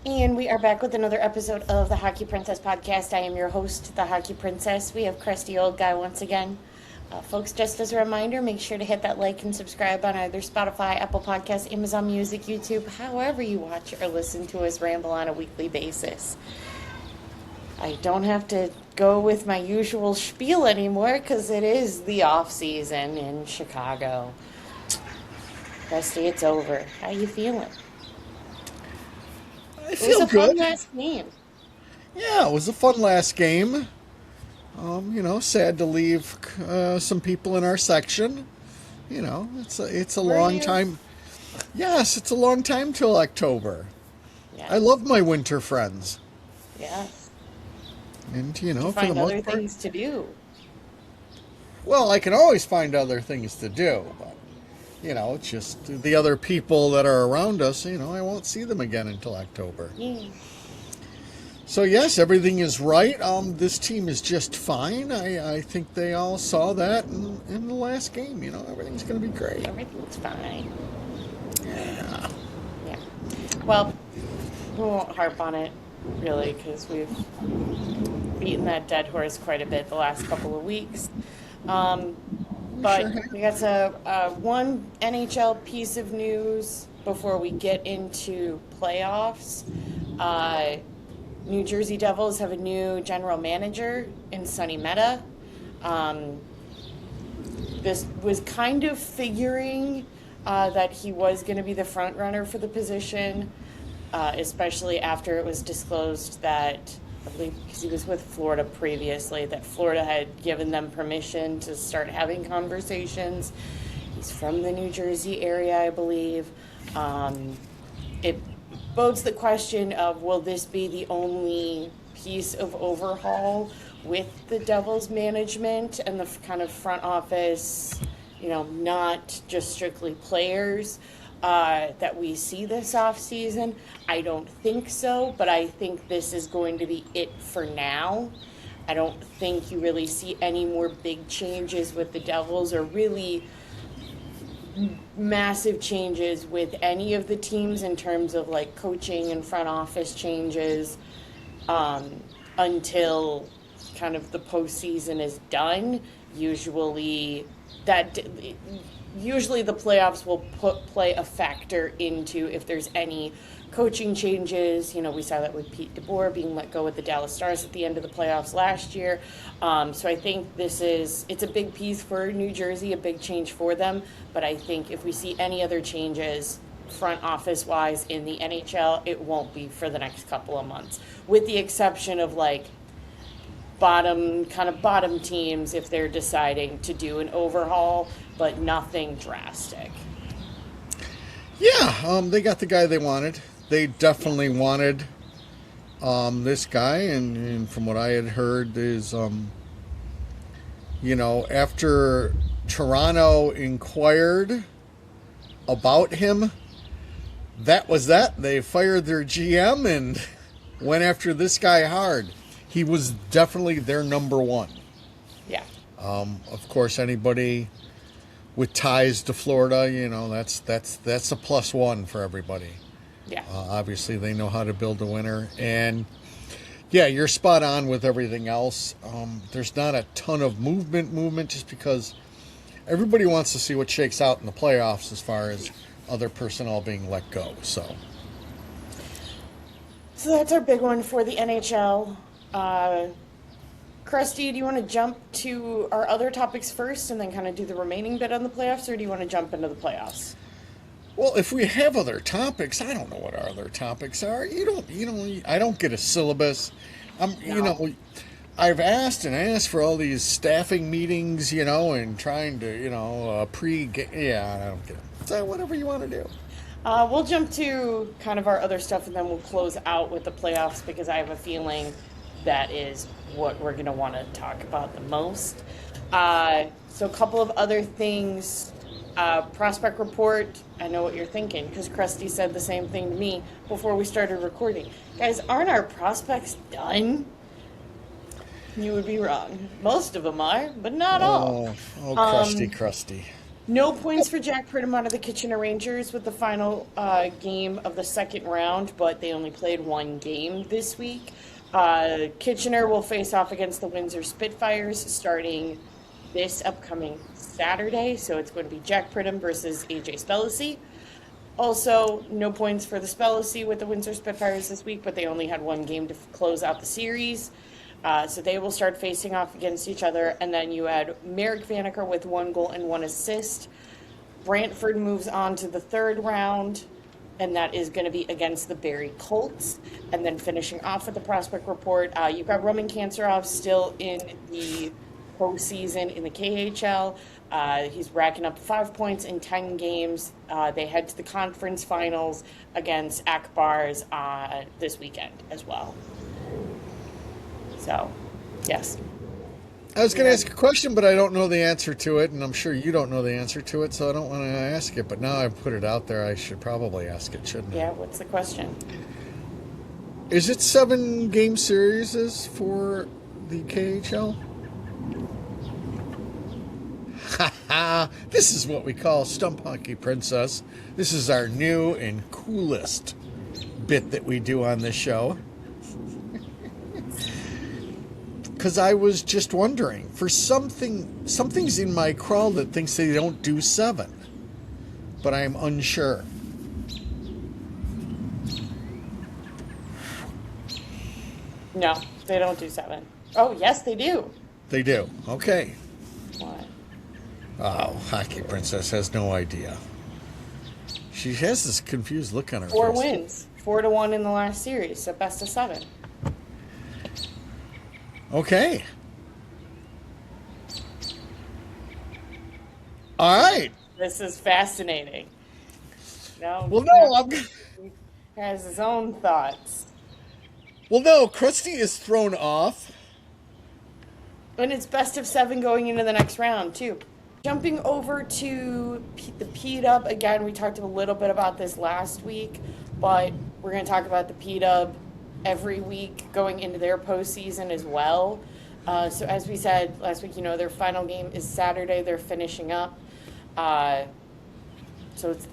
And we are back with another episode of the Hockey Princess podcast. I am your host, the Hockey Princess. We have Crusty Old Guy once again. Folks, just as a reminder, make sure to hit that like and subscribe on either Spotify, Apple Podcasts, Amazon Music, YouTube, however you watch or listen to us ramble on a weekly basis. I don't have to go with my usual spiel anymore because it is the off season in Chicago. Crusty, it's over. How you feeling? I It was feel a fun good. last game. Yeah, it was a fun last game. Sad to leave some people in our section. It's a Were long you? time. Yes, it's a long time till October. I Yes. love my winter friends, Yes. and Did you for the find other most part, things to do? well, I can always find other things to do, but it's just the other people that are around us. I won't see them again until October. Yeah. So yes, everything is right. This team is just fine. I think they all saw that in the last game. Everything's going to be great. Everything's fine. Yeah. Yeah. Well, we won't harp on it really because we've beaten that dead horse quite a bit the last couple of weeks. Um, We but sure have. we got one NHL piece of news before we get into playoffs. Uh, New Jersey Devils have a new general manager in Sonny Meta. Um, this was kind of figuring that he was going to be the front runner for the position, especially after it was disclosed that, I believe, because he was with Florida previously, that Florida had given them permission to start having conversations. He's from the New Jersey area, I believe. It bodes the question of, will this be the only piece of overhaul with the Devils management and the kind of front office, not just strictly players, that we see this offseason? I don't think so, but I think this is going to be it for now. I don't think you really see any more big changes with the Devils, or really massive changes with any of the teams in terms of like coaching and front office changes, until kind of the postseason is done. Usually that usually the playoffs will play a factor into if there's any coaching changes. We saw that with Pete DeBoer being let go with the Dallas Stars at the end of the playoffs last year. So I think it's a big piece for New Jersey, a big change for them. But I think if we see any other changes front office wise in the NHL, it won't be for the next couple of months, with the exception of like bottom teams if they're deciding to do an overhaul, but nothing drastic. Yeah. They got the guy they wanted. They Yeah. definitely wanted this guy, and from what I had heard is after Toronto inquired about him, that was that. They fired their GM and went after this guy hard. He was definitely their number one. Yeah. Of course, anybody with ties to Florida, that's a plus one for everybody. Yeah. Obviously, they know how to build a winner, and yeah, you're spot on with everything else. There's not a ton of movement just because everybody wants to see what shakes out in the playoffs as far as other personnel being let go. So that's our big one for the NHL. Uh, Krusty, do you want to jump to our other topics first and then kind of do the remaining bit on the playoffs, or do you want to jump into the playoffs? Well, if we have other topics, I don't know what our other topics are. I don't get a syllabus. No. I've asked and asked for all these staffing meetings, and trying to, yeah, I don't get it. So whatever you want to do. We'll jump to kind of our other stuff and then we'll close out with the playoffs because I have a feeling that is what we're going to want to talk about the most. So a couple of other things. Prospect report, I know what you're thinking because Krusty said the same thing to me before we started recording. Guys, aren't our prospects done? You would be wrong. Most of them are, but not all. Oh, crusty. No points for Jack Pridham out of the Kitchener Rangers with the final game of the second round, but they only played one game this week. Kitchener will face off against the Windsor Spitfires starting this upcoming Saturday. So it's going to be Jack Pridham versus AJ Spellacy. Also, no points for the Spellacy with the Windsor Spitfires this week, but they only had one game to close out the series. So they will start facing off against each other. And then you had Merrick Vanaker with 1 goal and 1 assist. Brantford moves on to the third round, and that is going to be against the Barrie Colts. And then finishing off with the prospect report, you've got Roman Kanserov still in the postseason in the KHL. He's racking up 5 points in 10 games. They head to the conference finals against Akbars this weekend as well. So, yes. I was going to ask a question, but I don't know the answer to it, and I'm sure you don't know the answer to it, so I don't want to ask it. But now I've put it out there, I should probably ask it, shouldn't I? Yeah, what's the question? Is it 7-game series for the KHL? Ha! This is what we call Stump Hockey Princess. This is our new and coolest bit that we do on this show. Because I was just wondering, for something's in my crawl that thinks they don't do 7, but I'm unsure. No, they don't do 7. Oh, yes, they do. They do. Okay. What? Oh, Hockey Princess has no idea. She has this confused look on her 4 face. wins, 4-1 in the last series, so best of 7. Okay. All right. This is fascinating. No, Well, no, he has his own thoughts. Well, no, Krusty is thrown off. And it's best of 7 going into the next round, too. Jumping over to the P-Dub, again, we talked a little bit about this last week, but we're going to talk about the P-Dub every week going into their postseason as well. So as we said last week, their final game is Saturday. They're finishing up. And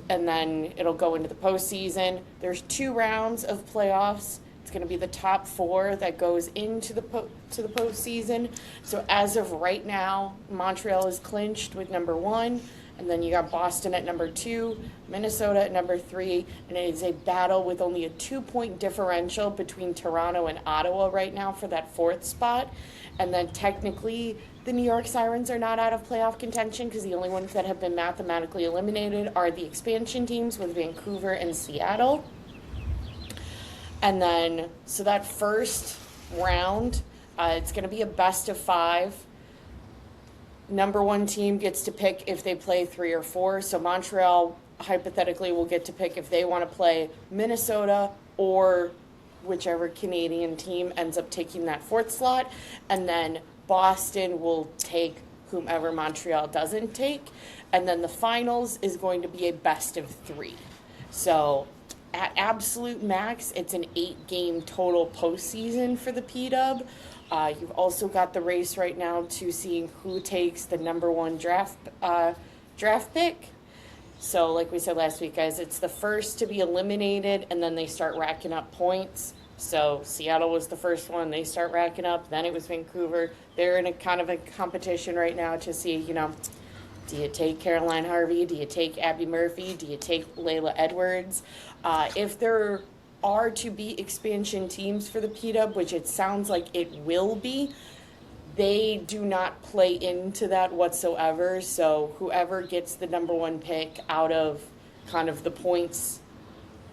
then it'll go into the postseason. There's 2 rounds of playoffs. It's going to be the top 4 that goes into the postseason. So as of right now, Montreal is clinched with number 1, and then you got Boston at number 2, Minnesota at number 3, and it is a battle with only a 2-point differential between Toronto and Ottawa right now for that 4th spot. And then technically, the New York Sirens are not out of playoff contention because the only ones that have been mathematically eliminated are the expansion teams with Vancouver and Seattle. And then, so that first round, it's going to be a best of 5. Number 1 team gets to pick if they play 3 or 4. So Montreal, hypothetically, will get to pick if they want to play Minnesota or whichever Canadian team ends up taking that 4th slot. And then Boston will take whomever Montreal doesn't take. And then the finals is going to be a best of 3. So at absolute max, it's an 8-game total postseason for the P-Dub. You've also got the race right now to seeing who takes the number 1 draft pick. So like we said last week, guys, it's the first to be eliminated, and then they start racking up points. So Seattle was the first one. They start racking up. Then it was Vancouver. They're in a kind of a competition right now to see, do you take Caroline Harvey? Do you take Abby Murphy? Do you take Layla Edwards? If there are to be expansion teams for the P-Dub, which it sounds like it will be, they do not play into that whatsoever. So whoever gets the number 1 pick out of kind of the points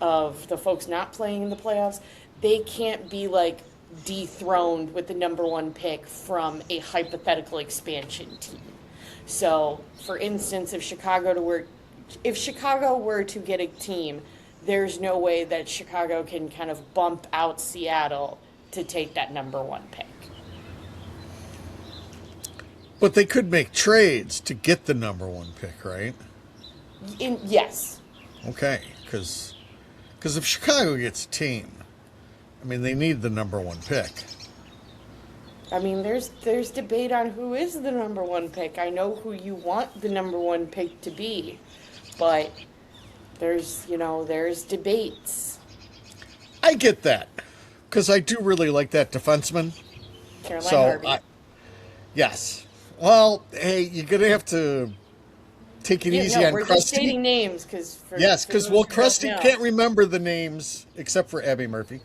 of the folks not playing in the playoffs, they can't be like dethroned with the number 1 pick from a hypothetical expansion team. So, for instance, if Chicago were to get a team, there's no way that Chicago can kind of bump out Seattle to take that number 1 pick. But they could make trades to get the number 1 pick, right? Yes. Okay, because if Chicago gets a team, I mean, they need the number 1 pick. I mean, there's debate on who is the number one pick. I know who you want the number one pick to be, but there's debates. I get that because I do really like that defenseman. Caroline So, Harvey. yes. Well, hey, you're gonna have to take it Yeah, easy no, on we're just Krusty. stating names because Yes, for because those who don't Krusty know. can't remember the names except for Abby Murphy.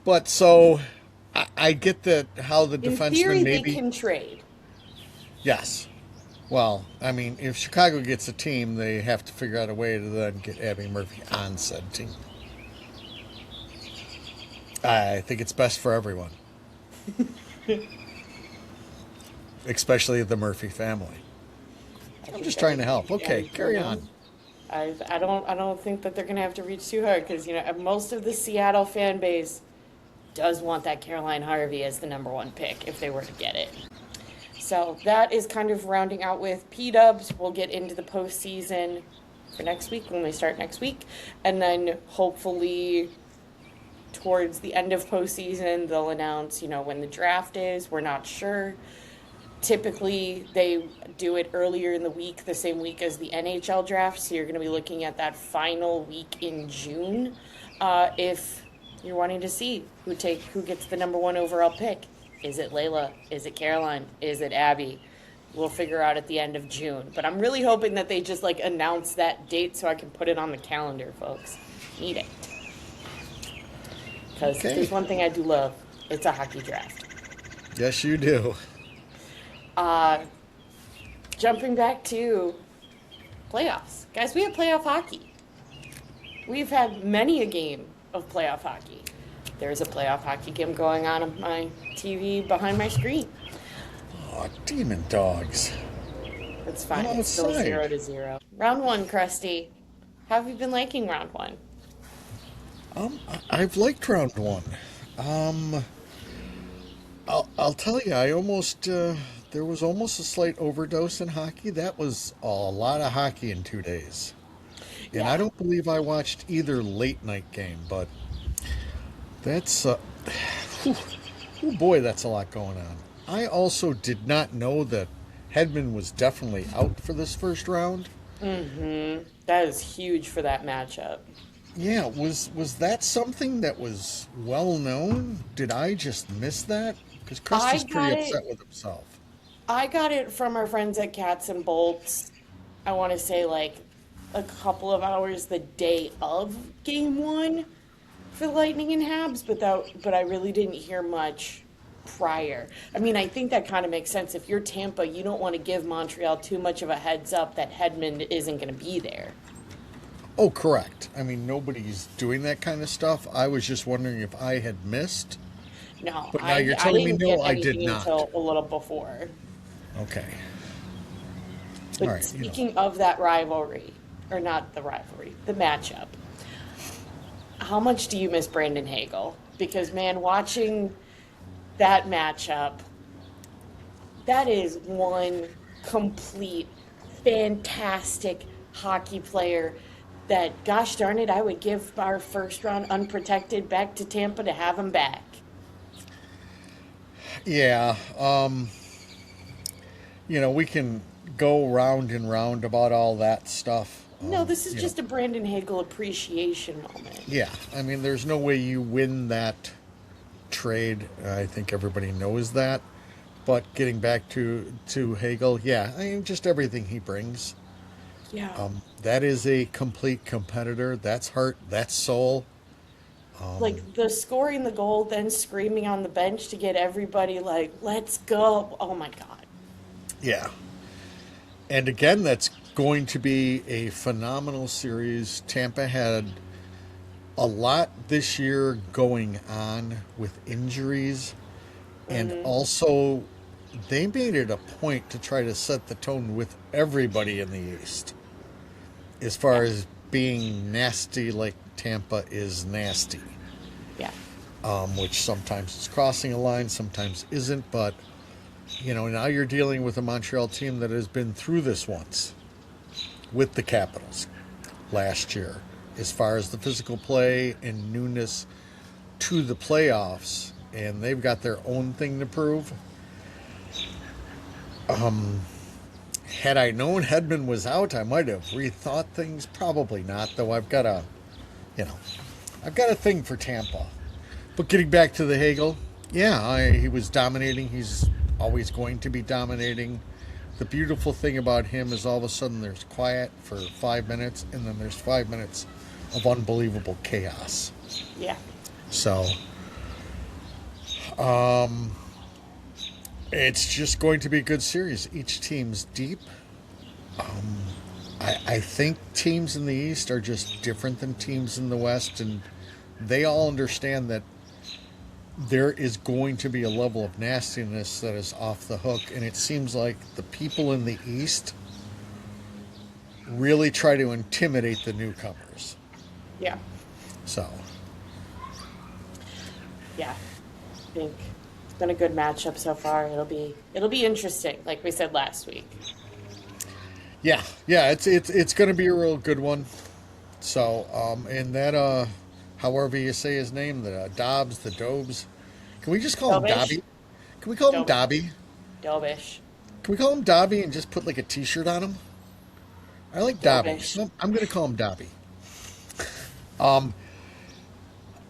But so I get that how the In defenseman theory, they maybe. can trade. Yes. Well, I mean, if Chicago gets a team, they have to figure out a way to then get Abby Murphy on said team. I think it's best for everyone, especially the Murphy family. I'm just trying to help. Okay, carry on. I don't think that they're gonna have to reach too hard because most of the Seattle fan base does want that Caroline Harvey as the number one pick if they were to get it. So that is kind of rounding out with P-Dubs. We'll get into the postseason for next week when they start next week, and then hopefully towards the end of postseason they'll announce when the draft is. We're not sure. Typically, they do it earlier in the week, the same week as the NHL draft. So you're going to be looking at that final week in June. If you're wanting to see who gets the number one overall pick, is it Layla? Is it Caroline? Is it Abby? We'll figure out at the end of June. But I'm really hoping that they just announce that date so I can put it on the calendar, folks. Need it. Because Okay. there's one thing I do love. It's a hockey draft. Yes, you do. Jumping back to playoffs. Guys, we have playoff hockey. We've had many a game of playoff hockey. There's a playoff hockey game going on my TV behind my screen. Oh, demon dogs. It's fine. I'm It's still outside. 0-0. Round one, Krusty. How have you been liking round one? I've liked round one. I'll tell you, I almost there was almost a slight overdose in hockey. That was a lot of hockey in 2 days, and Yeah. I don't believe I watched either late night game. But that's whew, oh boy, that's a lot going on. I also did not know that Hedman was definitely out for this first round. That is huge for that matchup. Yeah, was that something that was well known? Did I just miss that? Because I Krusty's got pretty it. upset with himself. I got it from our friends at Cats and Bolts. I want to say a couple of hours the day of game one for Lightning and Habs, but I really didn't hear much prior. I mean, I think that kind of makes sense. If you're Tampa, you don't want to give Montreal too much of a heads up that Hedman isn't going to be there. Oh, correct. I mean, nobody's doing that kind of stuff. I was just wondering if I had missed. No, But now I you're telling me didn't no, get I did anything not. until a little before. Okay. But All right. speaking of that rivalry, or not the rivalry, the matchup, how much do you miss Brandon Hagel? Because, man, watching that matchup, that is one complete, fantastic hockey player that, gosh darn it, I would give our first round unprotected back to Tampa to have him back. Yeah. We can go round and round about all that stuff. No, this is you just a Brandon Hagel appreciation moment. Yeah, I mean, there's no way you win that trade. I think everybody knows that. But getting back to Hagel, yeah, I mean, just everything he brings. Yeah. That is a complete competitor. That's heart. That's soul. Like the scoring the goal, then screaming on the bench to get everybody let's go. Oh my God. Yeah. And again, that's going to be a phenomenal series. Tampa had a lot this year going on with injuries. And also, they made it a point to try to set the tone with everybody in the East as far as being nasty like Tampa is nasty, Yeah. which sometimes is crossing a line, sometimes isn't. But, now you're dealing with a Montreal team that has been through this once with the Capitals last year as far as the physical play and newness to the playoffs, and they've got their own thing to prove. Had I known Hedman was out, I might have rethought things. Probably not, though. I've got a thing for Tampa. But getting back to the Hagel, he was dominating. He's always going to be dominating. The beautiful thing about him is all of a sudden there's quiet for 5 minutes, and then there's 5 minutes of unbelievable chaos. Yeah. So, it's just going to be a good series. Each team's deep. I think teams in the East are just different than teams in the West, and they all understand that there is going to be a level of nastiness that is off the hook, and it seems like the people in the East really try to intimidate the newcomers. Yeah. So. Yeah. I think it's been a good matchup so far. It'll be interesting, like we said last week. Yeah, it's going to be a real good one. So, and that, however you say his name, the Dobbs, the Dobes. Can we just call him Dobby? Can we call him Dobby? Dobish. Can we call him Dobby and just put like a T-shirt on him? I like Dobby, so I'm going to call him Dobby.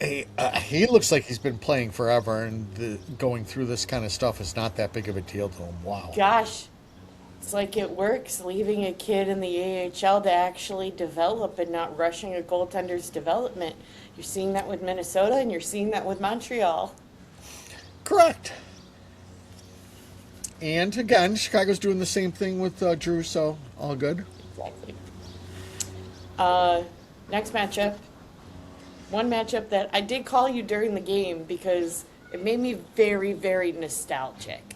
He looks like he's been playing forever, and going through this kind of stuff is not that big of a deal to him. Wow. Gosh, it's like it works, leaving a kid in the AHL to actually develop and not rushing a goaltender's development. You're seeing that with Minnesota, and you're seeing that with Montreal. Correct. And again, Chicago's doing the same thing with Drew, so all good. Exactly. Next matchup. One matchup that I did call you during the game because it made me very, very nostalgic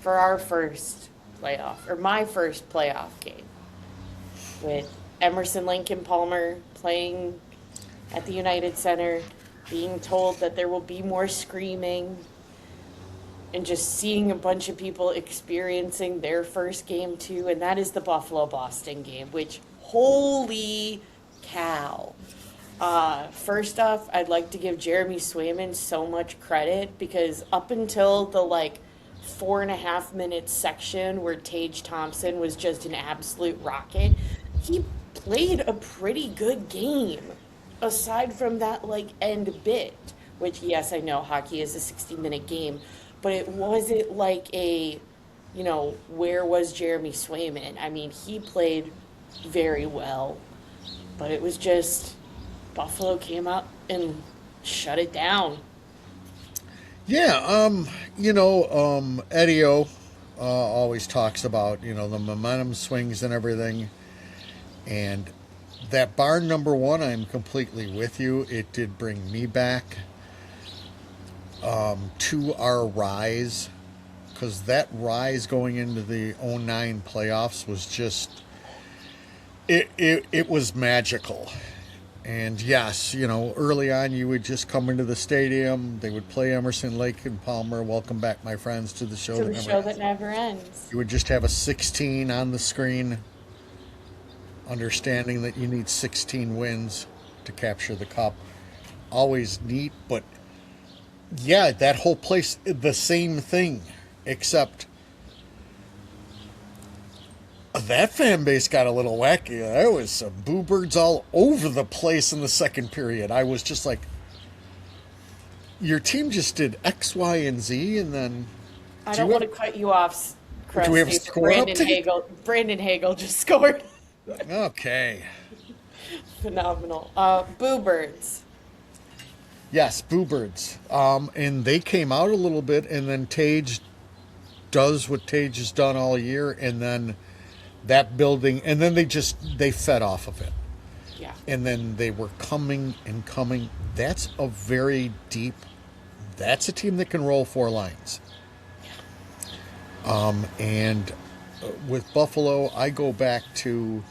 for our first playoff, or my first playoff game, with Emerson Lincoln Palmer playing at the United Center, being told that there will be more screaming, and just seeing a bunch of people experiencing their first game too, and that is the Buffalo-Boston game, which, holy cow. First off, I'd like to give Jeremy Swayman so much credit, because up until the 4.5 minute section where Tage Thompson was just an absolute rocket, he played a pretty good game aside from that end bit, which, yes, I know hockey is a 60-minute game, but it wasn't like a, where was Jeremy Swayman? I mean, he played very well, but it was just Buffalo came out and shut it down. Yeah, Eddie O always talks about, the momentum swings and everything. And that barn number one, I'm completely with you. It did bring me back to our rise, because that rise going into the 09 playoffs was just, it was magical. And yes, early on you would just come into the stadium. They would play Emerson, Lake, and Palmer. Welcome back, my friends, to the show. That never ends. You would just have a 16 on the screen, understanding that you need 16 wins to capture the cup. Always neat, but yeah, that whole place, the same thing, except that fan base got a little wacky. There was some boo birds all over the place in the second period. I was just like, your team just did X, Y, and Z, and then... I don't want to cut you off, Chris. Do we have a score Brandon Hagel just scored. Okay. Phenomenal. Boo birds. Yes, boo birds. And they came out a little bit, and then Tage does what Tage has done all year, and then that building, and then they fed off of it. Yeah. And then they were coming and coming. That's a very deep, that's a team that can roll four lines. Yeah. And with Buffalo, I go back to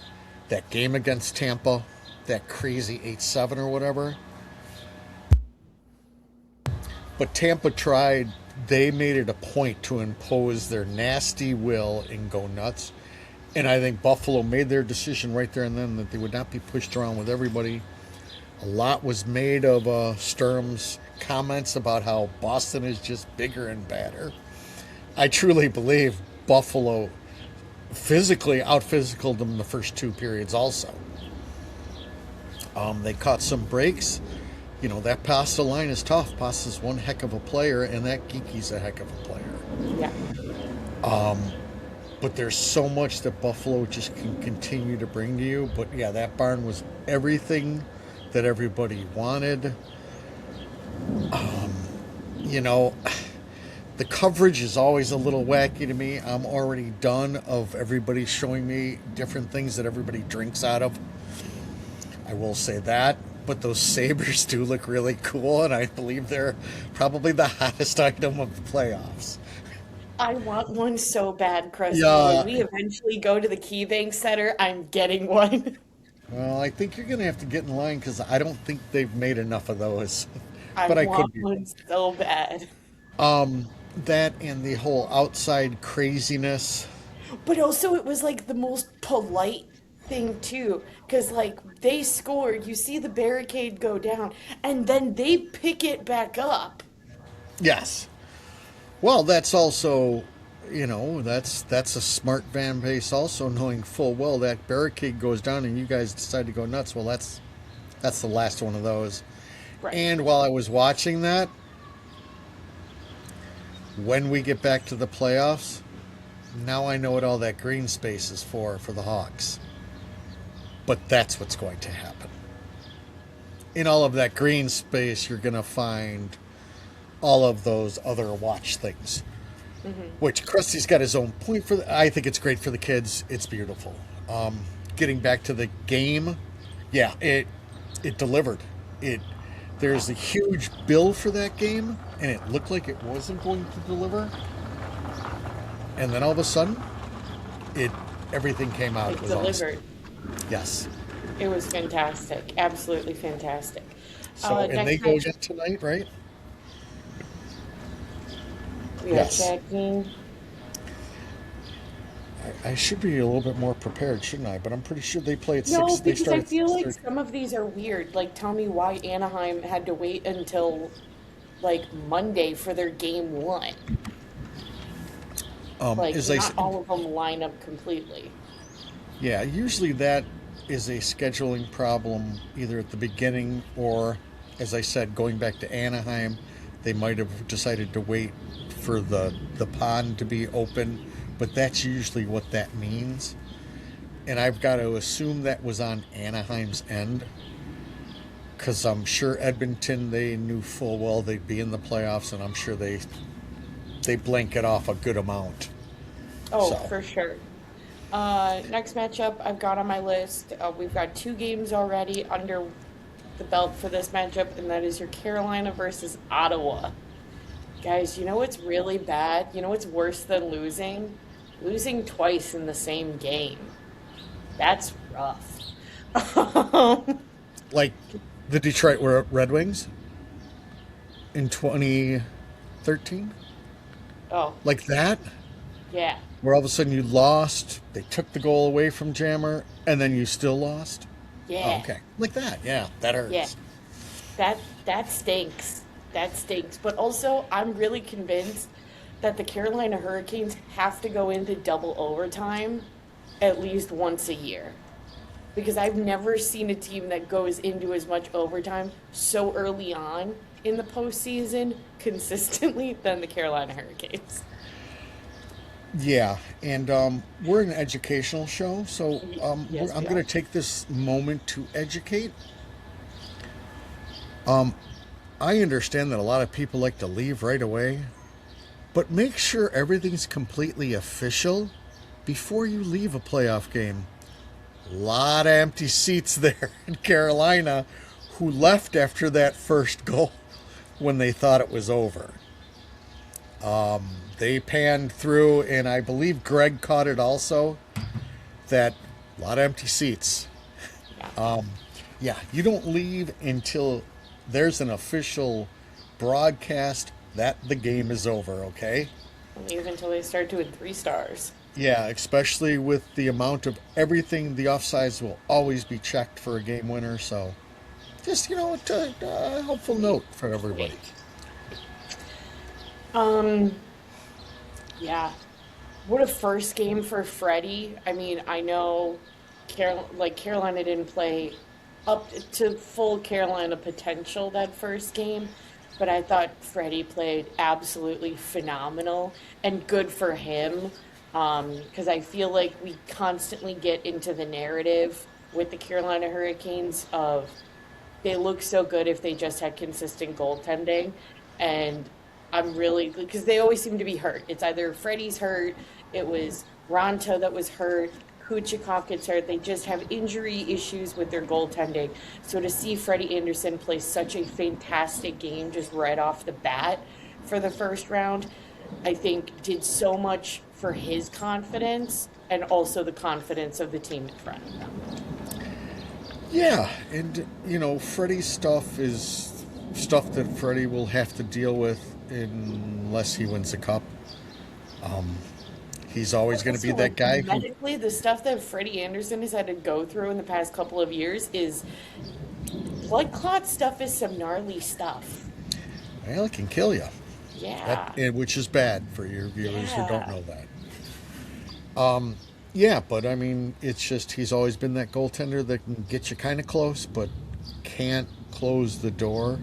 that game against Tampa, that crazy 8-7 or whatever. But Tampa tried, they made it a point to impose their nasty will and go nuts. And I think Buffalo made their decision right there and then that they would not be pushed around with everybody. A lot was made of Sturm's comments about how Boston is just bigger and badder. I truly believe Buffalo physically out-physicaled them the first two periods also. They caught some breaks. You know, that Pasta line is tough. Pasta's one heck of a player, and that Geeky's a heck of a player. Yeah. But there's so much that Buffalo just can continue to bring to you. But yeah, that barn was everything that everybody wanted. You know, the coverage is always a little wacky to me. I'm already done of everybody showing me different things that everybody drinks out of. I will say that. But those sabers do look really cool, and I believe they're probably the hottest item of the playoffs. I want one so bad, Chris. Yeah. When we eventually go to the KeyBank Center, I'm getting one. Well, I think you're going to have to get in line because I don't think they've made enough of those. I But I could want be. one so bad. That and the whole outside craziness. But also, it was like the most polite thing, too. Because, like, they scored, you see the barricade go down, and then they pick it back up. Yes. Well, that's also, you know, that's a smart fan base also, knowing full well that barricade goes down and you guys decide to go nuts. Well, that's the last one of those. Right. And while I was watching that, when we get back to the playoffs, now I know what all that green space is for the Hawks. But that's what's going to happen. In all of that green space, you're going to find all of those other watch things. Which Krusty's got his own point for. I think it's great for the kids. It's beautiful. Getting back to the game, yeah, it delivered. There's a huge bill for that game, and it looked like it wasn't going to deliver. And then all of a sudden, everything came out. It It was delivered. awesome. Yes. It was fantastic. Absolutely fantastic. So and they Next go match, again tonight, right? we are Yes. checking. I should be a little bit more prepared, shouldn't I? But I'm pretty sure they play at No, 6. They because start I at feel like 6:30. some of these are weird. Like, tell me why Anaheim had to wait until, like, Monday for their game one. Like, As I not said, all of them line up completely. yeah, usually that is a scheduling problem either at the beginning or, as I said, going back to Anaheim, they might have decided to wait for the pond to be open, but that's usually what that means. And I've got to assume that was on Anaheim's end because I'm sure Edmonton, they knew full well they'd be in the playoffs, and I'm sure they blanket off a good amount. Oh, So. for sure. Next matchup I've got on my list. We've got 2 games already under the belt for this matchup, and that is your Carolina versus Ottawa. Guys, you know what's really bad? You know what's worse than losing? Losing twice in the same game. That's rough. Like the Detroit Red Wings in 2013? Oh, Like that? yeah. Where all of a sudden you lost, they took the goal away from Jammer, and then you still lost? Yeah. Oh, okay. Like that, yeah. That hurts. Yeah. That stinks. That stinks. But also, I'm really convinced that the Carolina Hurricanes have to go into double overtime at least once a year. Because I've never seen a team that goes into as much overtime so early on in the postseason consistently than the Carolina Hurricanes. Yeah, and we're an educational show, so Yes, I'm we going are. to take this moment to educate. I understand that a lot of people like to leave right away, but make sure everything's completely official before you leave a playoff game. A lot of empty seats there in Carolina who left after that first goal when they thought it was over. They panned through, and I believe Greg caught it also, that a lot of empty seats. Yeah. Yeah, you don't leave until there's an official broadcast that the game is over, okay? Leave until they start doing 3 stars. Yeah, especially with the amount of everything, the offsides will always be checked for a game winner, so Just, a helpful note for everybody. Um, yeah. What a first game for Freddie. I mean, I know Carolina didn't play up to full Carolina potential that first game, but I thought Freddie played absolutely phenomenal and good for him. Because I feel like we constantly get into the narrative with the Carolina Hurricanes of they look so good if they just had consistent goaltending. And I'm really, because they always seem to be hurt. It's either Freddie's hurt, it was Ronto that was hurt, Kuchikov gets hurt. They just have injury issues with their goaltending. So to see Freddie Anderson play such a fantastic game just right off the bat for the first round, I think did so much for his confidence and also the confidence of the team in front of him. Yeah, and Freddie's stuff is stuff that Freddie will have to deal with unless he wins the cup. Um, he's always going to be Also, that like guy who, medically, the stuff that Freddie Anderson has had to go through in the past couple of years is blood clot stuff is some gnarly stuff. well, it can kill you. Yeah. Which is bad for your viewers who don't Yeah. know that. Yeah, but I mean, it's just he's always been that goaltender that can get you kind of close, but can't close the door.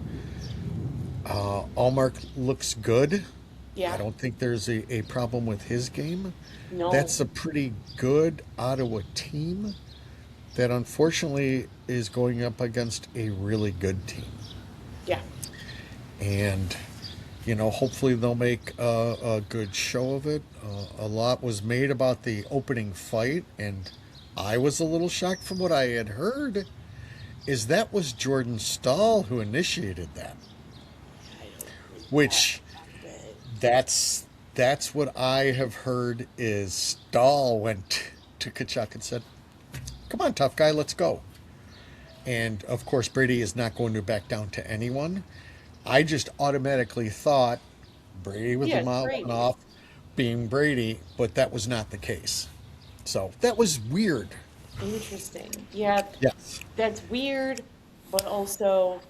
Allmark looks good. I Yeah. don't think there's a problem with his game. No. That's a pretty good Ottawa team that unfortunately is going up against a really good team. Yeah. And hopefully they'll make a good show of it. A lot was made about the opening fight, and I was a little shocked from what I had heard. Is that was Jordan Stahl who initiated that? I don't think Which that. that's what I have heard is Stahl went to Kachuk and said, "Come on, tough guy, let's go." And of course, Brady is not going to back down to anyone. I just automatically thought Brady with Yeah, the it's mouth Brady. off being Brady, but that was not the case. So that was weird. Interesting. Yeah, Yes. that's weird, but also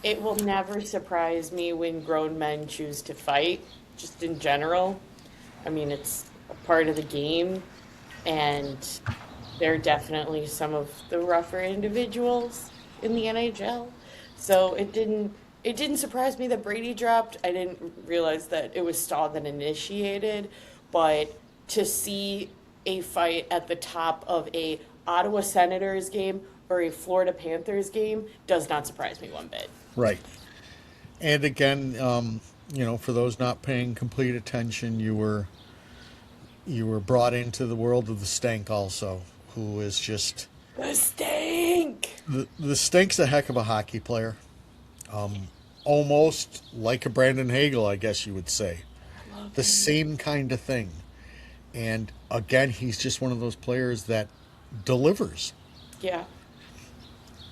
it will never surprise me when grown men choose to fight, just in general. I mean, it's a part of the game, and they're definitely some of the rougher individuals in the NHL. So it didn't surprise me that Brady dropped. I didn't realize that it was Stahl that initiated, but to see a fight at the top of a Ottawa Senators game or a Florida Panthers game does not surprise me one bit. Right. And again, for those not paying complete attention, you were brought into the world of the Stank also, who is just The stink. the Stank's a heck of a hockey player. Almost like a Brandon Hagel, I guess you would say. Love The him. same kind of thing. And again, he's just one of those players that delivers. Yeah,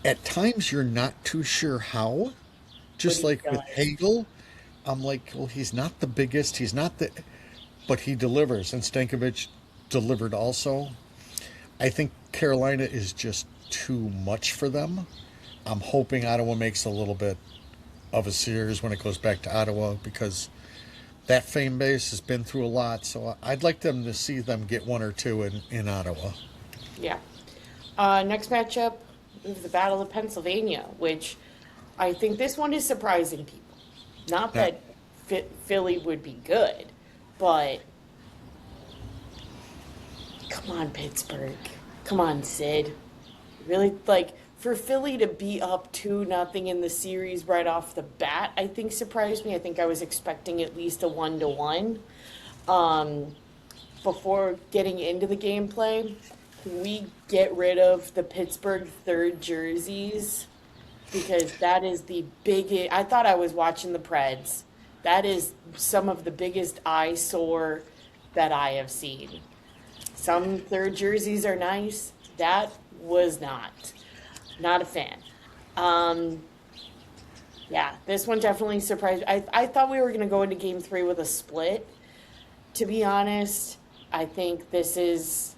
At times, you're not too sure how. but Just he like with does. Hagel, I'm like, well, he's not the biggest. He's not the. But he delivers. And Stankovic delivered also. I think Carolina is just too much for them. I'm hoping Ottawa makes a little bit of a series when it goes back to Ottawa because that fan base has been through a lot. So I'd like them to see them get one or two in Ottawa. Yeah. Next matchup is the Battle of Pennsylvania, which I think this one is surprising people. Not Now, that Philly would be good, but come on, Pittsburgh. Come on, Sid. Really, like, for Philly to be up 2-0 in the series right off the bat, I think surprised me. I think I was expecting at least a 1-1. Um, Before getting into the gameplay, can we get rid of the Pittsburgh third jerseys? Because that is the biggest. I thought I was watching the Preds. That is some of the biggest eyesore that I have seen. Some third jerseys are nice. That was not. Not a fan. Um, yeah, this one definitely surprised. I thought we were going to go into game three with a split. To be honest, I think this is.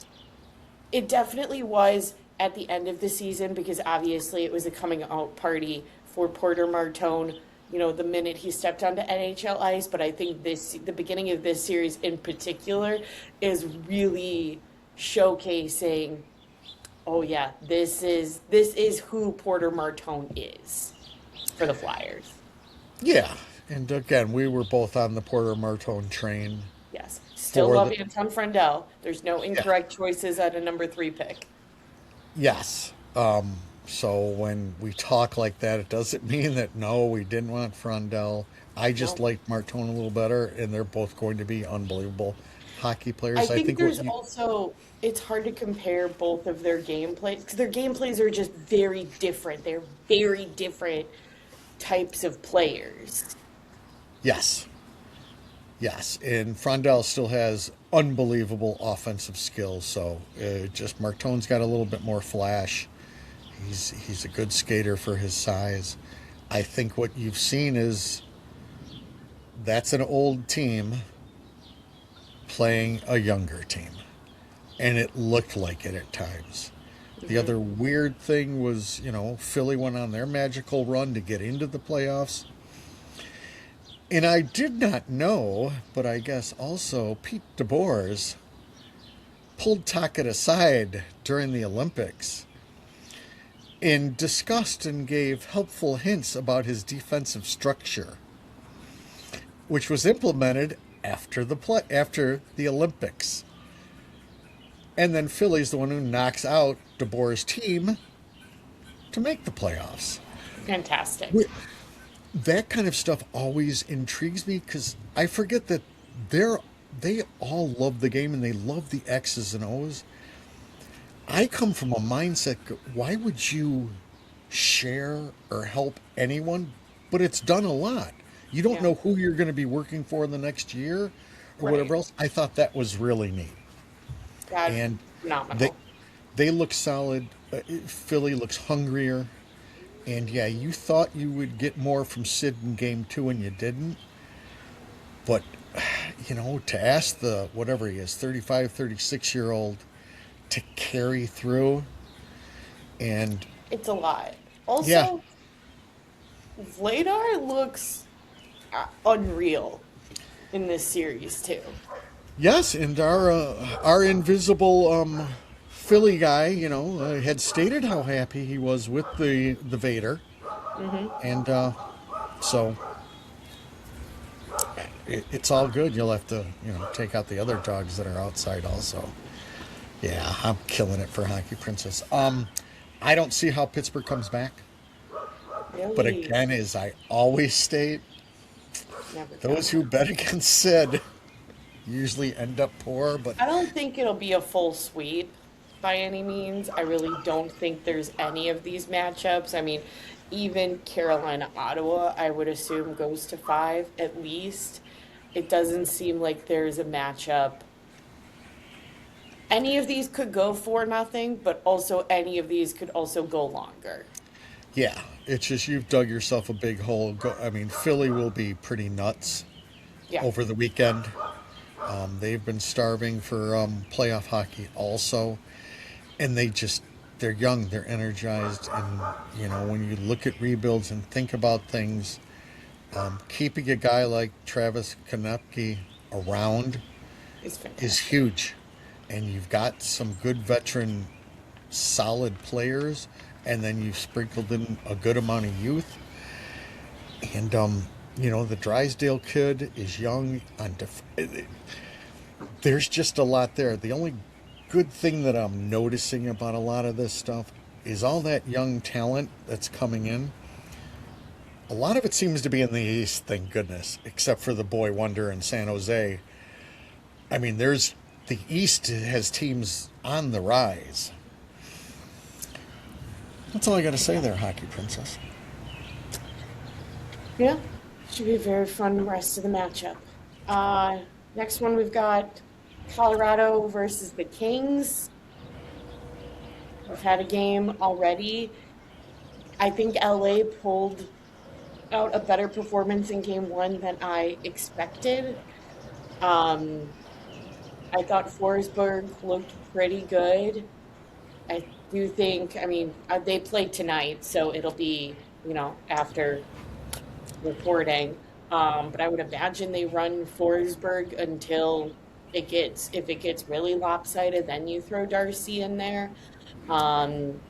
It definitely was at the end of the season because obviously it was a coming out party for Porter Martone, the minute he stepped onto NHL ice. But I think the beginning of this series in particular is really showcasing, oh yeah, this is who Porter Martone is for the Flyers. Yeah, and again, we were both on the Porter Martone train Yes. Still for love the. Anton Frundell. There's no Yeah. incorrect choices at a number 3 pick. Yes. So when we talk like that, it doesn't mean that no, we didn't want Frondell. I just No. like Martone a little better, and they're both going to be unbelievable hockey I players. I think think what there's you. also, it's hard to compare both of their gameplays because their gameplays are just very different. They're very different types of players. Yes. Yes, and Frondell still has unbelievable offensive skills. So just Martone's got a little bit more flash. He's a good skater for his size. I think what you've seen is that's an old team playing a younger team, and it looked like it at times. The Hmm. other weird thing was, Philly went on their magical run to get into the playoffs. And I did not know, but I guess also Pete DeBoers pulled Tocchet aside during the Olympics and discussed and gave helpful hints about his defensive structure, which was implemented after the Olympics. And then Philly's the one who knocks out DeBoer's team to make the playoffs. Fantastic. That kind of stuff always intrigues me because I forget that they all love the game and they love the X's and O's. I come from a mindset, why would you share or help anyone? But it's done a lot. You don't Yeah. know who you're going to be working for the next year or Right. whatever else. I thought that was really neat. God, And they phenomenal. they look solid. Philly looks hungrier. And yeah, you thought you would get more from Sid in game 2 and you didn't. But, to ask the, whatever he is, 35, 36-year-old to carry through. And It's a lot. yeah, Also, Vladar looks unreal in this series too. yes, and our invisible Philly guy, had stated how happy he was with the Vader. And so it's all good. You'll have to, take out the other dogs that are outside also. Yeah, I'm killing it for Hockey Princess. I don't see how Pittsburgh comes back. But Really, again, as I always state, never those come. who bet against Sid usually end up poor. But I don't think it'll be a full sweep by any means. I really don't think there's any of these matchups. I mean, even Carolina Ottawa, I would assume goes to 5 at least. It doesn't seem like there's a matchup. Any of these could go 4-0, but also any of these could also go longer. yeah, it's just you've dug yourself a big hole. I mean, Philly will be pretty nuts Yeah. over the weekend. They've been starving for playoff hockey also. And they're young, they're energized. And, when you look at rebuilds and think about things, keeping a guy like Travis Konecny around It's is fantastic. huge. And you've got some good veteran, solid players, and then you've sprinkled in a good amount of youth. And, the Drysdale kid is young. There's just a lot there. The only good thing that I'm noticing about a lot of this stuff is all that young talent that's coming in. A lot of it seems to be in the East, thank goodness, except for the boy wonder in San Jose. I mean, the East has teams on the rise. That's all I got to say there, Hockey Princess. Yeah, should be a very fun rest of the matchup. Uh, Next one we've got Colorado versus the Kings. We've had a game already. I think LA pulled out a better performance in game 1 than I expected. Um, I thought Forsberg looked pretty good. I do you think, I mean, they play tonight, so it'll be, after reporting. But I would imagine they run Forsberg until if it gets really lopsided, then you throw Darcy in there. Um,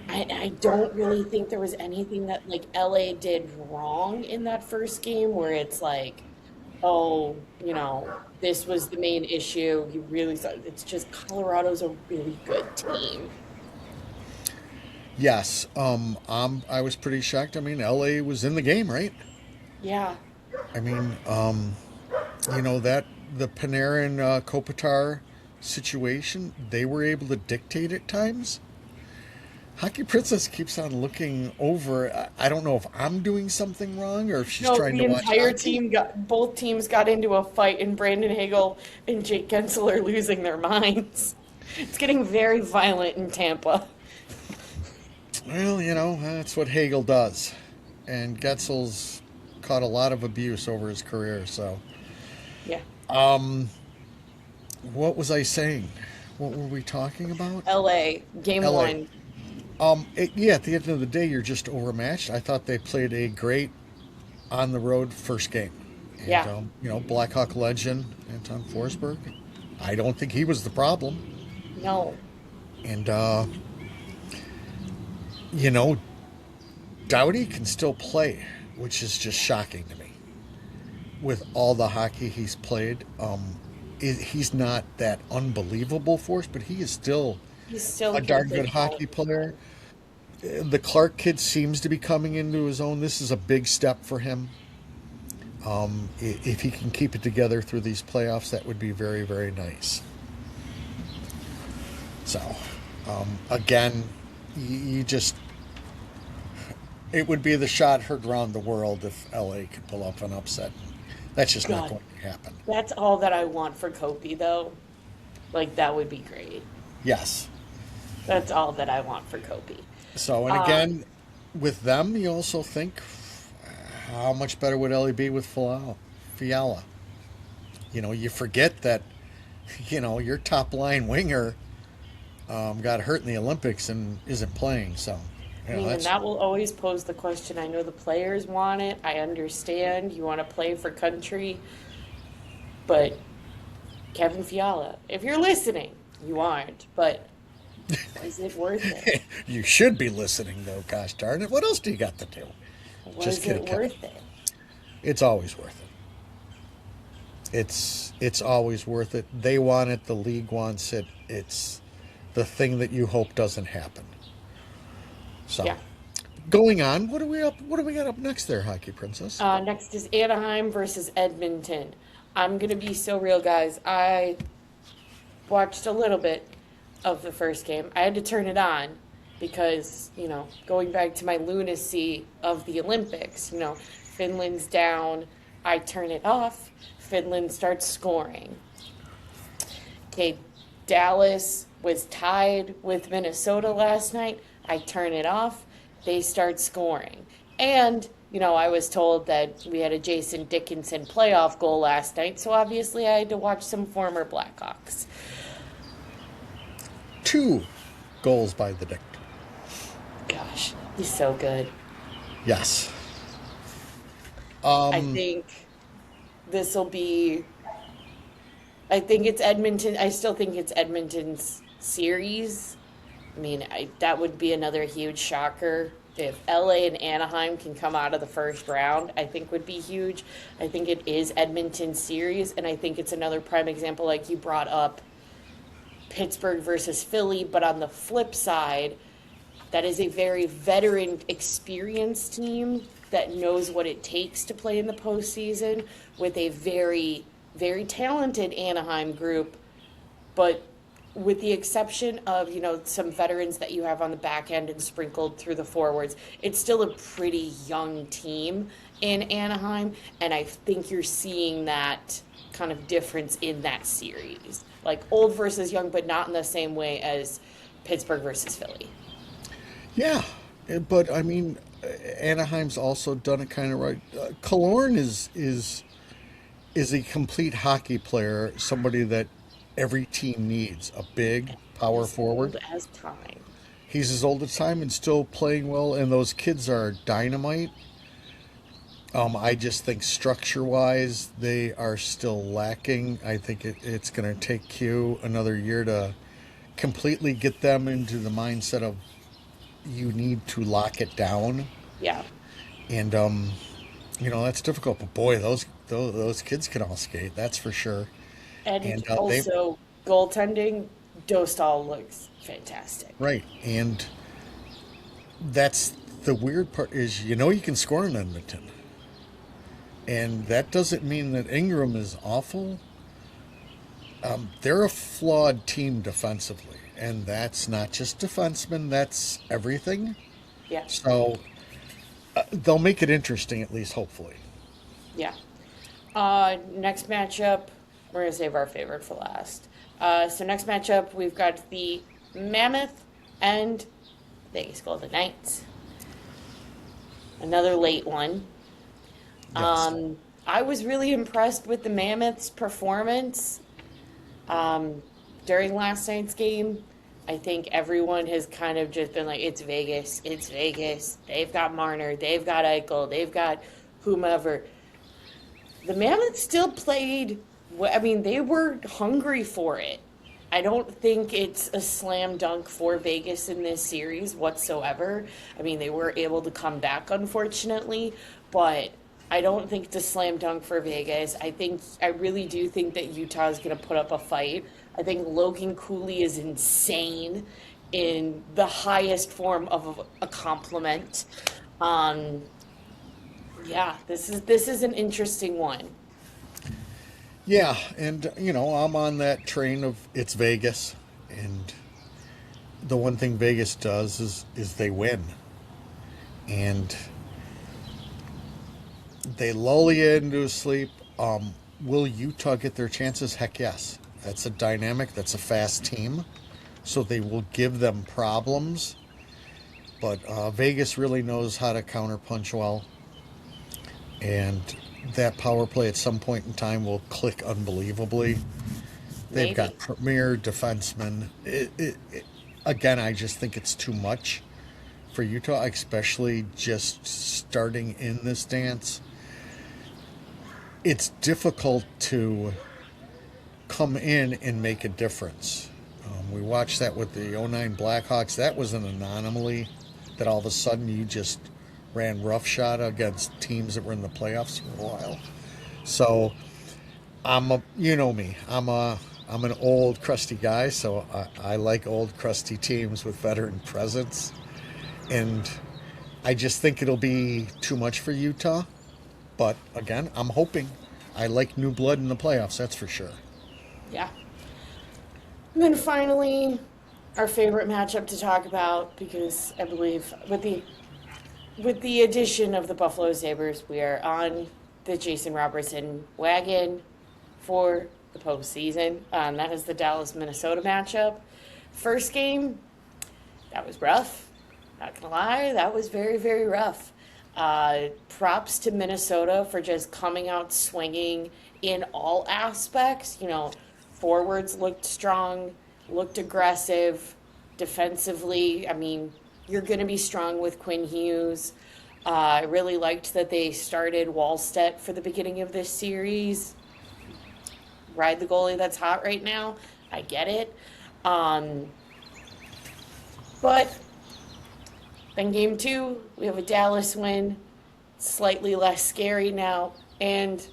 I don't really think there was anything that like LA did wrong in that first game where it's like, oh, this was the main issue. You really saw it's just Colorado's a really good team. Yes, I was pretty shocked. I mean, LA was in the game, right? Yeah. I mean, that the Panarin Kopitar situation, they were able to dictate at times. Hockey Princess keeps on looking over. I don't know if I'm doing something wrong or if she's No, trying the to watch entire hockey. both teams got into a fight, and Brandon Hagel and Jake Gensel are losing their minds. It's getting very violent in Tampa. Well, that's what Hagel does. And Getzel's caught a lot of abuse over his career. So, Yeah. what was I saying? What were we talking about? LA, game LA. one. Yeah, at the end of the day, you're just overmatched. I thought they played a great on the road first game. And, Yeah. Blackhawk legend Anton Forsberg. I don't think he was the problem. No. And, Doughty can still play, which is just shocking to me. With all the hockey he's played, he's not that unbelievable force, but he is still He's still a darn capable. good hockey player. The Clark kid seems to be coming into his own. This is a big step for him. If he can keep it together through these playoffs, that would be very, very nice. So, again, you just. It would be the shot heard around the world if LA could pull off an upset. That's just not God, going to happen. that's all that I want for Kopi, though. Like, that would be great. Yes. That's all that I want for Kopi. So, and again, with them, you also think, how much better would Ellie be with Fiala? You forget that, your top line winger got hurt in the Olympics and isn't playing. So, I mean, and that's that will always pose the question. I know the players want it. I understand you want to play for country. But Kevin Fiala, if you're listening, you aren't. But was it worth it? you should be listening, though. Gosh darn it! What else do you got to do? Just Was kidding, it Kevin. worth it? It's always worth it. It's always worth it. They want it. The league wants it. It's the thing that you hope doesn't happen. So, Yeah. going on. What do we up? What do we got up next there, Hockey Princess? Next is Anaheim versus Edmonton. I'm going to be so real, guys. I watched a little bit of the first game. I had to turn it on because, going back to my lunacy of the Olympics, Finland's down. I turn it off. Finland starts scoring. Okay, Dallas was tied with Minnesota last night. I turn it off. They start scoring. And, I was told that we had a Jason Dickinson playoff goal last night, so obviously I had to watch some former Blackhawks. 2 goals by the Dick. Gosh, he's so good. Yes. I think this will be. I think it's Edmonton. I still think it's Edmonton's series. I mean, that would be another huge shocker. If LA and Anaheim can come out of the first round, I think would be huge. I think it is Edmonton's series, and I think it's another prime example, like you brought up, Pittsburgh versus Philly. But on the flip side, that is a very veteran, experienced team that knows what it takes to play in the postseason with a very, very talented Anaheim group. But with the exception of, some veterans that you have on the back end and sprinkled through the forwards, it's still a pretty young team in Anaheim. And I think you're seeing that kind of difference in that series. Like old versus young, but not in the same way as Pittsburgh versus Philly. Yeah, but I mean, Anaheim's also done it kind of right. Killorn is a complete hockey player, somebody that every team needs. A big, power As forward. old as time. He's as old as time and still playing well, and those kids are dynamite. I just think structure-wise, they are still lacking. I think it's going to take Q another year to completely get them into the mindset of you need to lock it down, Yeah. and that's difficult. But boy, those kids can all skate. That's for sure. And And they also, goaltending, Dostal looks fantastic. right, and that's the weird part is you can score in Edmonton, and that doesn't mean that Ingram is awful. They're a flawed team defensively, and that's not just defensemen, that's everything. Yeah. So they'll make it interesting, at least, hopefully. Yeah. Next matchup, we're going to save our favorite for last. So next matchup, we've got the Mammoth and Vegas Golden Knights. Another late one. Yes. I was really impressed with the Mammoths' performance during last night's game. I think everyone has kind of just been like, it's Vegas, it's Vegas. They've got Marner, they've got Eichel, they've got whomever. The Mammoths still played, I mean, they were hungry for it. I don't think it's a slam dunk for Vegas in this series whatsoever. I mean, they were able to come back, unfortunately, but I don't think it's a slam dunk for Vegas. I really do think that Utah is going to put up a fight. I think Logan Cooley is insane in the highest form of a compliment. Yeah, this is an interesting one. Yeah, and I'm on that train of it's Vegas, and the one thing Vegas does is they win, and they lull you into sleep. Will Utah get their chances? Heck yes. That's a dynamic. That's a fast team, so they will give them problems. But Vegas really knows how to counterpunch well, and that power play at some point in time will click unbelievably. They've Maybe. got premier defensemen. Again, I just think it's too much for Utah, especially just starting in this dance. It's difficult to come in and make a difference. We watched that with the '09 Blackhawks. That was an anomaly that all of a sudden you just ran roughshod against teams that were in the playoffs for a while. So you know me, I'm an old crusty guy, so I like old crusty teams with veteran presence, and I just think it'll be too much for Utah. But again, I'm hoping. I like new blood in the playoffs, that's for sure. Yeah. And then finally, our favorite matchup to talk about, because I believe with the addition of the Buffalo Sabres, we are on the Jason Robertson wagon for the postseason. That is the Dallas-Minnesota matchup. First game, that was rough. Not gonna lie, that was very, very rough. Props to Minnesota for just coming out swinging in all aspects. Forwards looked strong, looked aggressive. Defensively, I mean, you're going to be strong with Quinn Hughes. I really liked that they started Wallstedt for the beginning of this series. Ride the goalie that's hot right now. I get it. But then game 2, we have a Dallas win. Slightly less scary now. And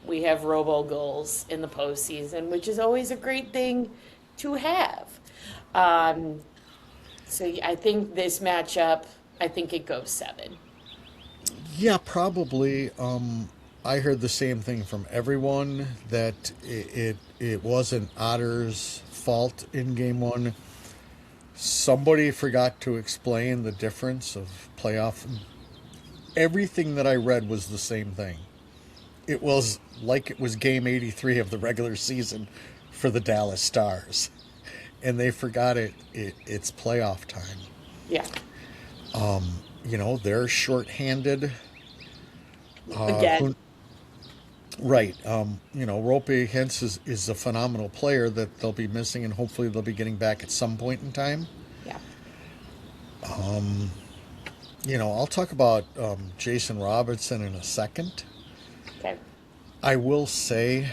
we have robo goals in the postseason, which is always a great thing to have. So I think this matchup, I think it goes 7. Yeah, probably. I heard the same thing from everyone that it wasn't Otter's fault in game 1. Somebody forgot to explain the difference of playoff. Everything that I read was the same thing. It was like it was game 83 of the regular season for the Dallas Stars. And they forgot it's playoff time. Yeah. They're shorthanded. Again. Right. Rope Hintz is a phenomenal player that they'll be missing, and hopefully they'll be getting back at some point in time. Yeah. I'll talk about Jason Robertson in a second. Okay. I will say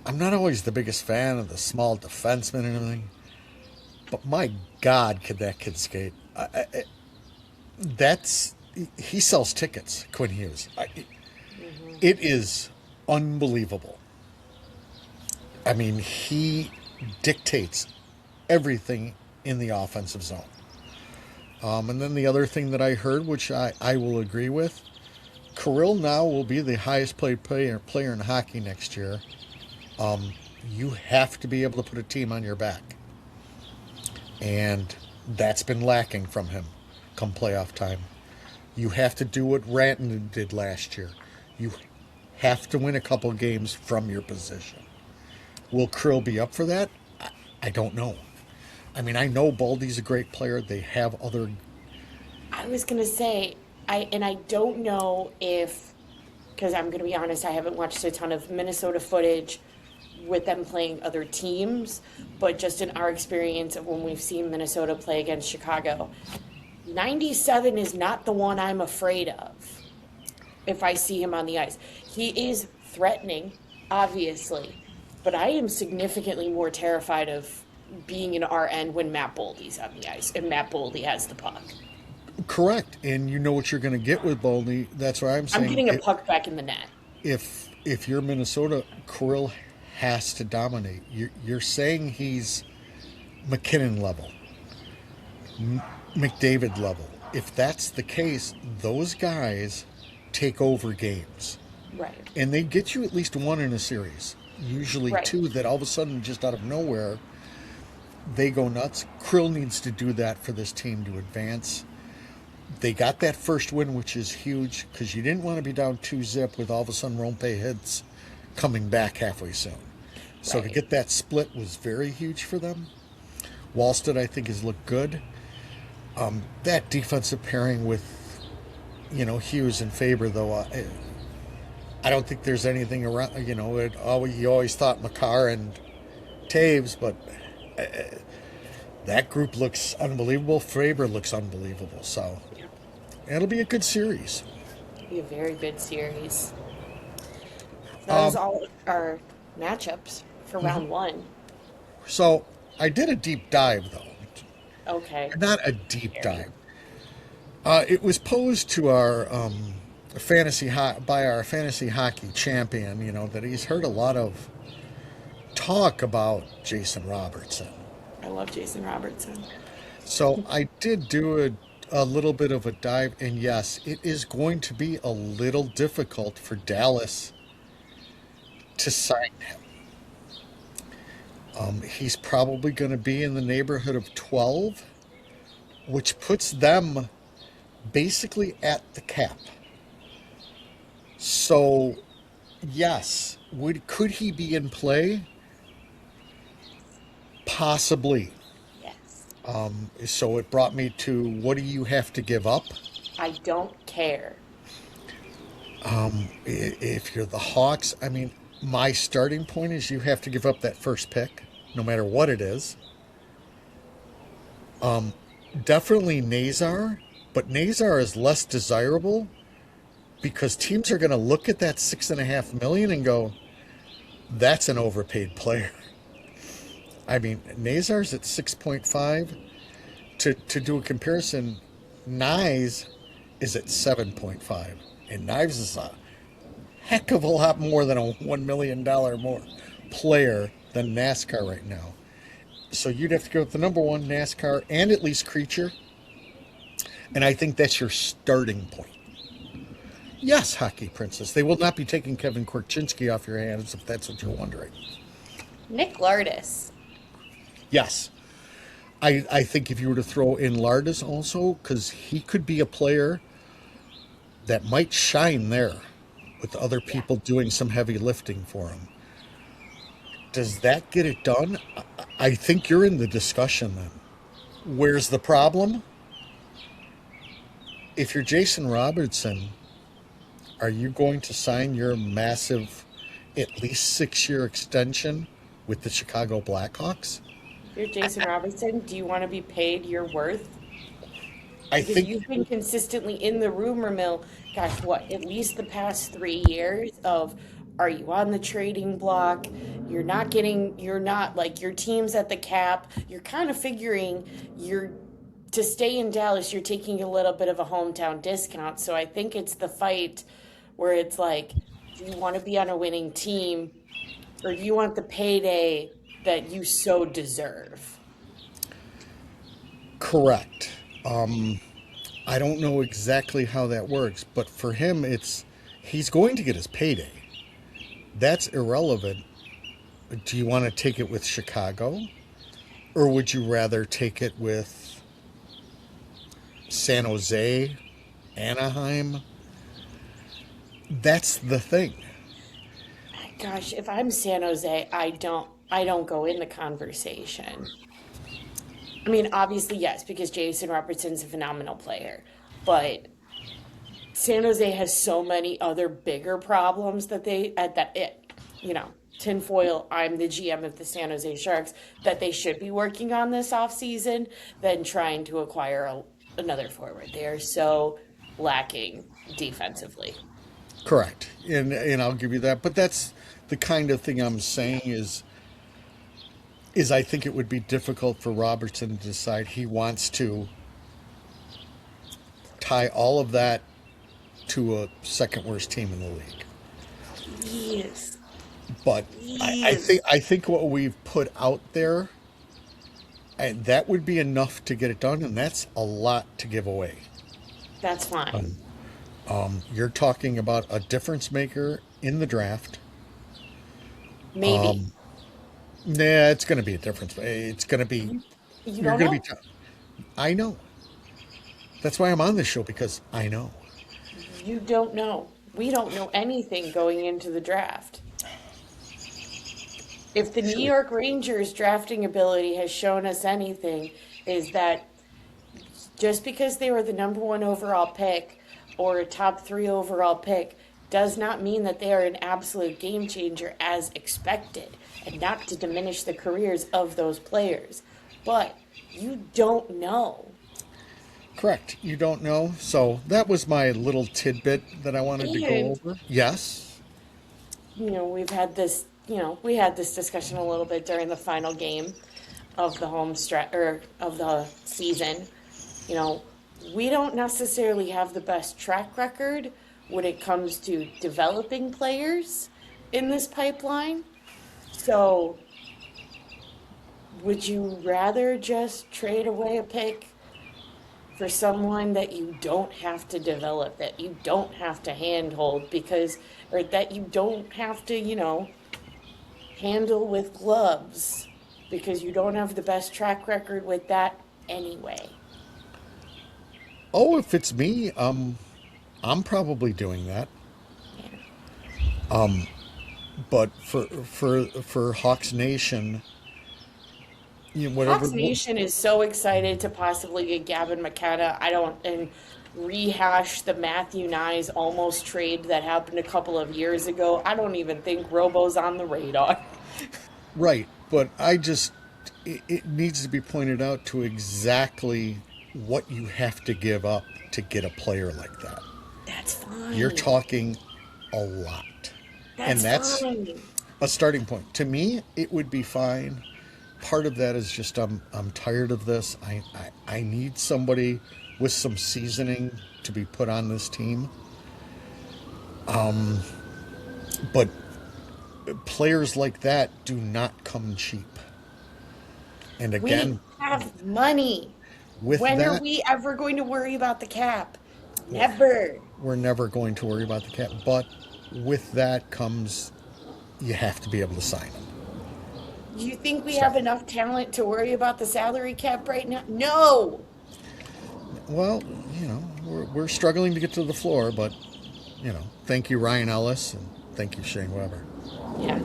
I'm not always the biggest fan of the small defensemen and everything, but my God, could that kid skate? That's he sells tickets, Quinn Hughes. It is unbelievable. I mean, he dictates everything in the offensive zone. And then the other thing that I heard, which I will agree with, Kirill now will be the highest paid player in hockey next year. You have to be able to put a team on your back. And that's been lacking from him come playoff time. You have to do what Rantanen did last year. You have to win a couple games from your position. Will Krill be up for that? I don't know. I mean, I know Baldy's a great player. They have other. I was gonna say, I don't know if, because I'm gonna be honest, I haven't watched a ton of Minnesota footage with them playing other teams, but just in our experience of when we've seen Minnesota play against Chicago, 97 is not the one I'm afraid of if I see him on the ice. He is threatening, obviously, but I am significantly more terrified of being an RN when Matt Boldy's on the ice and Matt Boldy has the puck. Correct, and you know what you're going to get with Baldy. That's why I'm saying I'm getting a puck back in the net. If you're Minnesota, Kirill has to dominate. You're saying he's McKinnon level, McDavid level. If that's the case, those guys take over games. Right. And they get you at least one in a series. Usually Right. two that all of a sudden, just out of nowhere, they go nuts. Krill needs to do that for this team to advance. They got that first win, which is huge, because you didn't want to be down 2-0 with all of a sudden Rompe hits coming back halfway soon. So to Right. get that split was very huge for them. Wallstead, I think, has looked good. That defensive pairing with, Hughes and Faber, though, I don't think there's anything around. You always thought Makar and Taves, but that group looks unbelievable. Faber looks unbelievable. So it'll be a good series. It'll be a very good series. That was all our matchups for round one. So I did a deep dive, though. Okay. Not a deep dive. It was posed to our by our fantasy hockey champion. That he's heard a lot of talk about Jason Robertson. I love Jason Robertson. So I did do a little bit of a dive, and yes, it is going to be a little difficult for Dallas to sign him. He's probably going to be in the neighborhood of 12, which puts them basically at the cap. So, yes, could he be in play? Possibly. Yes. So it brought me to, what do you have to give up? I don't care. If you're the Hawks, I mean, my starting point is you have to give up that first pick, no matter what it is. Definitely Nazar, but Nazar is less desirable because teams are going to look at that $6.5 million and go, that's an overpaid player. I mean, Nazar's at 6.5. To do a comparison, Nyes is at 7.5, and Knives is a heck of a lot more than a $1 million more player than NASCAR right now. So you'd have to go with the number one, NASCAR, and at least Creature. And I think that's your starting point. Yes, Hockey Princess. They will not be taking Kevin Korchinski off your hands, if that's what you're wondering. Nick Lardis. Yes. I think if you were to throw in Lardis also, because he could be a player that might shine there with other people doing some heavy lifting for him. Does that get it done? I think you're in the discussion then. Where's the problem? If you're Jason Robertson, are you going to sign your massive, at least 6-year extension with the Chicago Blackhawks? You're Jason Robertson. Do you want to be paid your worth? I Because think you've been consistently in the rumor mill, gosh, what, at least the past 3 years of are you on the trading block? You're not like your team's at the cap. You're kind of figuring you're to stay in Dallas, you're taking a little bit of a hometown discount. So I think it's the fight where it's like, do you want to be on a winning team or do you want the payday that you so deserve? correct. I don't know exactly how that works, but for him, he's going to get his payday. That's irrelevant. Do you want to take it with Chicago, or would you rather take it with San Jose, Anaheim? That's the thing. Gosh, if I'm San Jose, I don't go in the conversation. I mean, obviously yes, because Jason Robertson's a phenomenal player, but San Jose has so many other bigger problems that they at that it, you know, tinfoil, I'm the GM of the San Jose Sharks that they should be working on this offseason than trying to acquire another forward. They are so lacking defensively. Correct, and I'll give you that. But that's the kind of thing I'm saying is I think it would be difficult for Robertson to decide he wants to tie all of that to a second worst team in the league. Yes. But Yes. I think what we've put out there, and that would be enough to get it done, and that's a lot to give away. That's fine. You're talking about a difference maker in the draft. Maybe. Nah, it's going to be a difference. It's going to be You you're don't going to know. be. I know. That's why I'm on this show because I know. You don't know. We don't know anything going into the draft. If the New Sure. York Rangers drafting ability has shown us anything, is that just because they were the number one overall pick or a top three overall pick does not mean that they are an absolute game changer as expected, and not to diminish the careers of those players. But you don't know. Correct. You don't know. So that was my little tidbit that I wanted to go And over. Yes. we had this discussion a little bit during the final game of the home stretch or of the season. You know, we don't necessarily have the best track record when it comes to developing players in this pipeline. So, would you rather just trade away a pick for someone that you don't have to develop, that you don't have to handhold or that you don't have to, handle with gloves because you don't have the best track record with that anyway? Oh, if it's me, I'm probably doing that. Yeah. But for Hawks Nation, whatever. Hawks Nation is so excited to possibly get Gavin McKenna. And rehash the Matthew Nyes almost trade that happened a couple of years ago. I don't even think Robo's on the radar. Right, but it needs to be pointed out to exactly what you have to give up to get a player like that. That's You're fine. talking a lot. And That's that's fine. a starting point. To me, it would be fine. Part of that is just I'm tired of this. I need somebody with some seasoning to be put on this team. But players like that do not come cheap. And We again, have money. with When are that, we ever going to worry about the cap? Never. we're never going to worry about the cap. But with that comes you have to be able to sign them. Do you think we So, have enough talent to worry about the salary cap right now? No. well, we're struggling to get to the floor, but thank you Ryan Ellis and thank you Shane Weber. Yeah.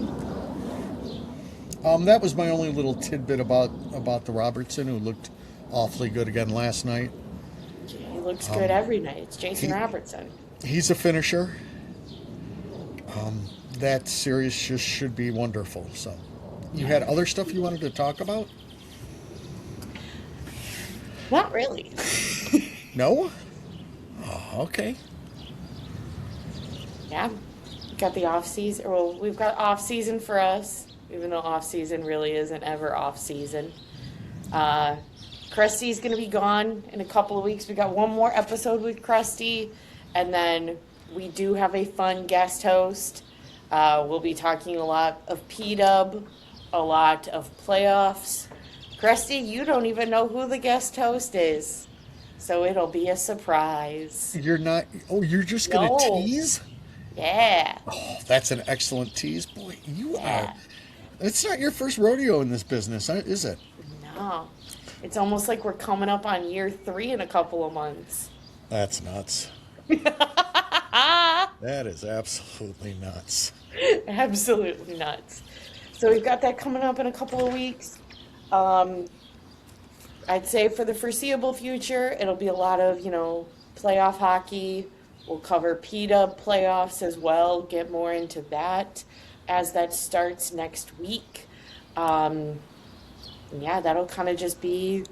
That was my only little tidbit about the Robertson, who looked awfully good again last night. He looks good every night. It's Jason He Robertson. he's a finisher, That series just should be wonderful. So, you had other stuff you wanted to talk about? Not really. No? Oh, okay. Yeah. Got the off season. Well, we've got off season for us, even though off season really isn't ever off season. Krusty's going to be gone in a couple of weeks. We got one more episode with Krusty, and then we do have a fun guest host. We'll be talking a lot of PW, a lot of playoffs. Krusty, you don't even know who the guest host is, so it'll be a surprise. You're not. Oh, you're just going to No. tease? Yeah. Oh, that's an excellent tease. Boy, you Yeah. are. It's not your first rodeo in this business, is it? No. It's almost like we're coming up on year 3 in a couple of months. That's nuts. That is absolutely nuts. Absolutely nuts. So we've got that coming up in a couple of weeks. I'd say for the foreseeable future, it'll be a lot of, playoff hockey. We'll cover PW playoffs as well, get more into that as that starts next week. Yeah, that'll kind of just be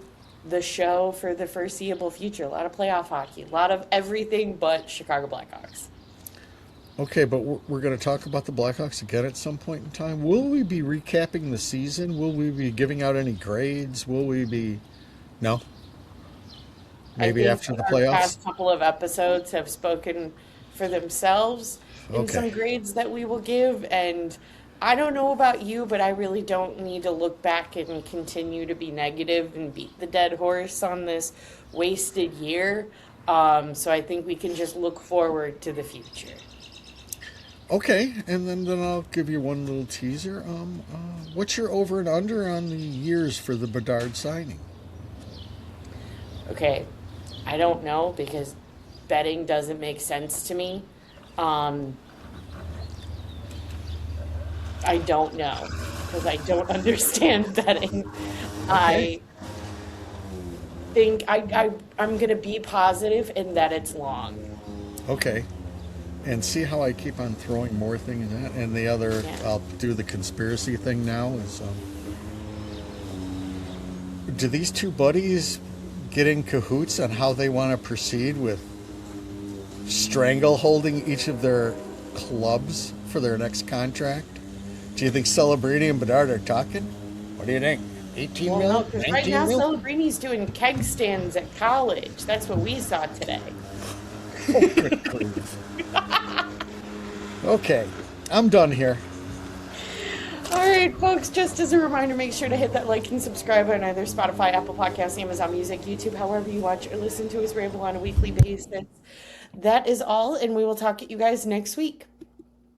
the show for the foreseeable future. A lot of playoff hockey, a lot of everything but Chicago Blackhawks. Okay, but we're going to talk about the Blackhawks again at some point in time. Will we be recapping the season? Will we be giving out any grades? Will we be... No? Maybe I after think the our playoffs? past couple of episodes have spoken for themselves in Okay. some grades that we will give. And I don't know about you, but I really don't need to look back and continue to be negative and beat the dead horse on this wasted year. So I think we can just look forward to the future. Okay, and then I'll give you one little teaser. What's your over and under on the years for the Bedard signing? Okay, I don't know because betting doesn't make sense to me. I don't know because I don't understand betting. I think I'm going to be positive in that it's long. Okay. And see how I keep on throwing more things in? And the other, Yeah. I'll do the conspiracy thing now. Is do these two buddies get in cahoots on how they want to proceed with strangle holding each of their clubs for their next contract? Do you think Celebrini and Bedard are talking? What do you think? 18 Well, mil? no, because 19 right now mil? Celebrini's doing keg stands at college. That's what we saw today. Good grief. Okay, I'm done here. All right, folks, just as a reminder, make sure to hit that like and subscribe on either Spotify, Apple Podcasts, Amazon Music, YouTube, however you watch or listen to us ramble on a weekly basis. That is all, and we will talk to you guys next week.